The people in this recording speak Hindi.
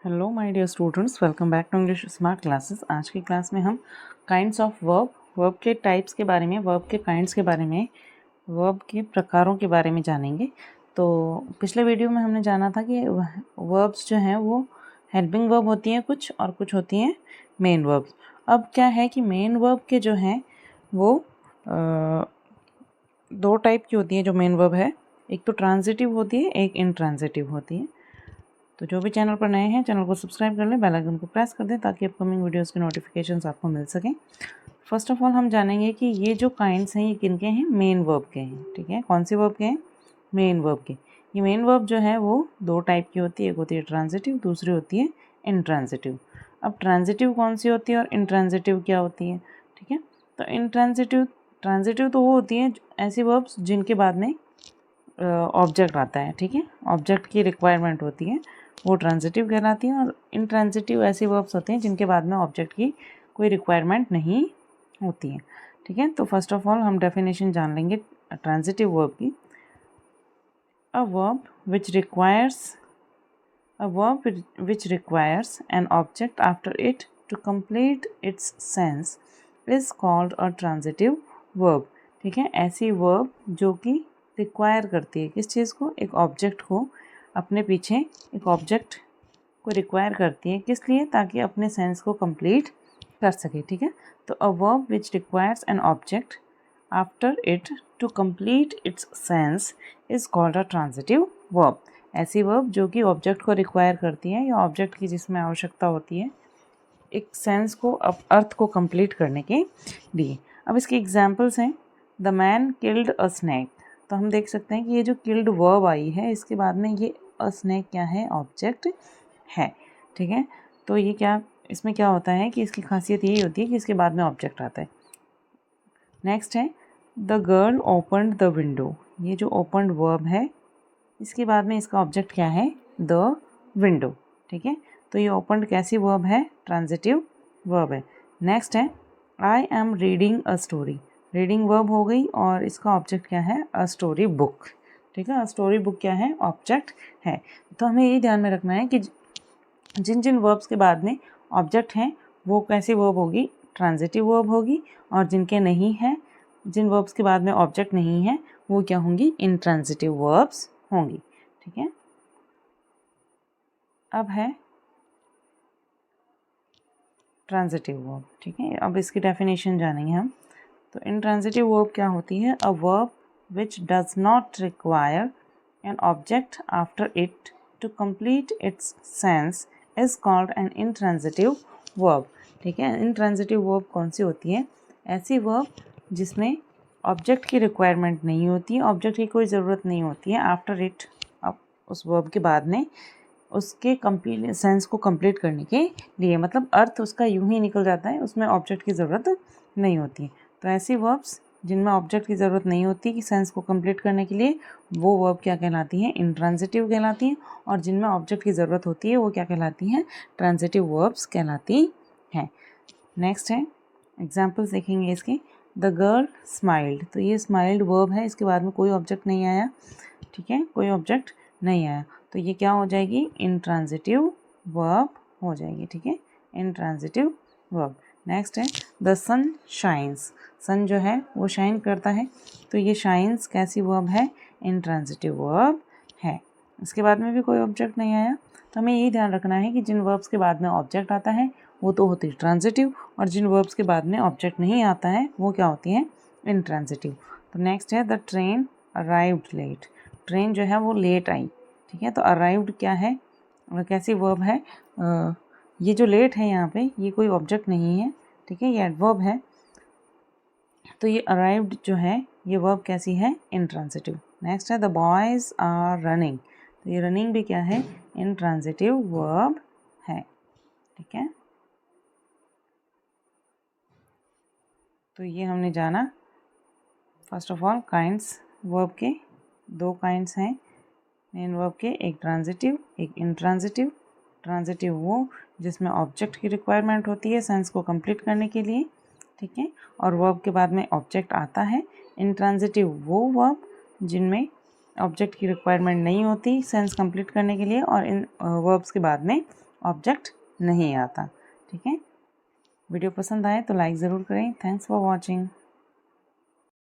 Hello my dear students, welcome back to English smart classes. आज की क्लास में हम काइंड्स ऑफ वर्ब के टाइप्स के बारे में, वर्ब के काइंड्स के बारे में, वर्ब के प्रकारों के बारे में जानेंगे। तो पिछले वीडियो में हमने जाना था कि वर्ब्स जो हैं वो हेल्पिंग वर्ब होती हैं कुछ, और कुछ होती हैं मेन वर्ब्स। अब क्या है कि मेन वर्ब के जो हैं वो दो टाइप की होती हैं। जो मेन वर्ब है, एक तो ट्रांजिटिव होती है, एक इनट्रांजिटिव होती है। तो जो भी चैनल पर नए हैं, चैनल को सब्सक्राइब कर लें, बेल आइकन को प्रेस कर दें ताकि अपकमिंग वीडियोस के नोटिफिकेशंस आपको मिल सकें। फर्स्ट ऑफ ऑल हम जानेंगे कि ये जो काइंड्स हैं ये किनके हैं, मेन वर्ब के हैं। ठीक है, कौन सी वर्ब के हैं, मेन वर्ब के। ये मेन वर्ब जो है वो दो टाइप की होती है, एक होती है ट्रांजिटिव, दूसरी होती है इनट्रांजिटिव। अब ट्रांजिटिव कौन सी होती है और इनट्रांजिटिव क्या होती है? ठीक है, तो ट्रांजिटिव तो वो होती हैं ऐसी वर्ब्स जिनके बाद में ऑब्जेक्ट आता है। ठीक है, ऑब्जेक्ट की रिक्वायरमेंट होती है, वो ट्रांजिटिव कहलाती हैं। और इनट्रांजिटिव ऐसे वर्ब्स होते हैं जिनके बाद में ऑब्जेक्ट की कोई रिक्वायरमेंट नहीं होती है। ठीक है, तो फर्स्ट ऑफ ऑल हम डेफिनेशन जान लेंगे ट्रांजिटिव वर्ब की। A verb which requires an object after it to complete its sense is called a transitive verb। ठीक है, ऐसी वर्ब जो कि रिक्वायर करती है किस चीज़ को, एक ऑब्जेक्ट को अपने पीछे, एक ऑब्जेक्ट को रिक्वायर करती है किस लिए, ताकि अपने सेंस को कंप्लीट कर सके। ठीक है, तो a verb which requires an object after it to complete its sense is called a transitive verb. ऐसी वर्ब जो कि ऑब्जेक्ट को रिक्वायर करती है, या ऑब्जेक्ट की जिसमें आवश्यकता होती है एक सेंस को, अर्थ को कंप्लीट करने के लिए। अब इसके एग्जांपल्स हैं, the man killed a snake. तो हम देख सकते हैं कि ये जो किल्ड वर्ब आई है, इसके बाद में ये अ स्नैक क्या है, ऑब्जेक्ट है। ठीक है, तो ये क्या, इसमें क्या होता है कि इसकी खासियत यही होती है कि इसके बाद में ऑब्जेक्ट आता है। नेक्स्ट है, the girl opened the window. ये जो ओपन्ड वर्ब है, इसके बाद में इसका ऑब्जेक्ट क्या है, द विंडो। ठीक है, तो ये ओपन्ड कैसी वर्ब है, ट्रांजिटिव वर्ब है। नेक्स्ट है, I am reading a story. Reading verb हो गई और इसका ऑब्जेक्ट क्या है, अ स्टोरी बुक। ठीक है, अ स्टोरी बुक क्या है, ऑब्जेक्ट है। तो हमें ये ध्यान में रखना है कि जिन जिन वर्ब्स के बाद में ऑब्जेक्ट हैं वो कैसी वर्ब होगी, ट्रांजिटिव वर्ब होगी, और जिनके नहीं है, जिन वर्ब्स के बाद में ऑब्जेक्ट नहीं है, वो क्या होंगी, इनट्रांजिटिव वर्ब्स होंगी। ठीक है, अब है ट्रांजिटिव वर्ब। ठीक है, अब इसकी डेफिनेशन जानेंगे हम। तो इनट्रांजिटिव वर्ब क्या होती है, a verb which does not require an object after it to complete its sense is called an intransitive verb. ठीक है, इनट्रांजिटिव वर्ब कौन सी होती है, ऐसी वर्ब जिसमें ऑब्जेक्ट की रिक्वायरमेंट नहीं होती है, ऑब्जेक्ट की कोई ज़रूरत नहीं होती है आफ्टर इट, अब उस वर्ब के बाद में उसके कंप्लीट सेंस को कंप्लीट करने के लिए, मतलब अर्थ उसका यूं ही निकल जाता है, उसमें ऑब्जेक्ट की ज़रूरत नहीं होती है। तो ऐसी वर्ब्स जिनमें ऑब्जेक्ट की ज़रूरत नहीं होती कि सेंस को कंप्लीट करने के लिए, वो वर्ब क्या कहलाती हैं, इनट्रांजिटिव कहलाती हैं। और जिनमें ऑब्जेक्ट की ज़रूरत होती है वो क्या कहलाती हैं, ट्रांजिटिव वर्ब्स कहलाती हैं। नेक्स्ट है, एग्जाम्पल्स देखेंगे इसके। The girl smiled. तो ये स्माइल्ड वर्ब है, इसके बाद में कोई ऑब्जेक्ट नहीं आया। ठीक है, कोई ऑब्जेक्ट नहीं आया, तो ये क्या हो जाएगी, इनट्रांजिटिव वर्ब हो जाएगी। ठीक है, इनट्रांजिटिव वर्ब। नेक्स्ट है, द सन शाइन्स। सन जो है वो शाइन करता है, तो ये शाइन्स कैसी वर्ब है, इनट्रांजिटिव वर्ब है। इसके बाद में भी कोई ऑब्जेक्ट नहीं आया, तो हमें यही ध्यान रखना है कि जिन वर्ब्स के बाद में ऑब्जेक्ट आता है वो तो होती है ट्रांजिटिव, और जिन वर्ब्स के बाद में ऑब्जेक्ट नहीं आता है वो क्या होती हैं, इनट्रांजिटिव। तो नेक्स्ट है, the train arrived late. Train जो है वो लेट आई। ठीक है, तो अराइव्ड क्या है, कैसी वर्ब है, ये जो लेट है यहाँ पे ये कोई ऑब्जेक्ट नहीं है। ठीक है, ये एडवर्ब है, तो ये अराइव्ड जो है ये वर्ब कैसी है, इनट्रांजिटिव। नेक्स्ट है, द बॉयज आर रनिंग। तो ये रनिंग भी क्या है, इनट्रांजिटिव वर्ब है। ठीक है, तो ये हमने जाना first of all kinds verb के। दो काइंड्स हैं मेन वर्ब के, एक ट्रांजिटिव, एक इनट्रांजिटिव। ट्रांजिटिव वो जिसमें ऑब्जेक्ट की रिक्वायरमेंट होती है सेंस को कंप्लीट करने के लिए। ठीक है, और वर्ब के बाद में ऑब्जेक्ट आता है। इनट्रांजिटिव वो वर्ब जिनमें ऑब्जेक्ट की रिक्वायरमेंट नहीं होती सेंस कंप्लीट करने के लिए, और इन वर्ब्स के बाद में ऑब्जेक्ट नहीं आता। ठीक है, वीडियो पसंद आए तो लाइक ज़रूर करें। Thanks for watching.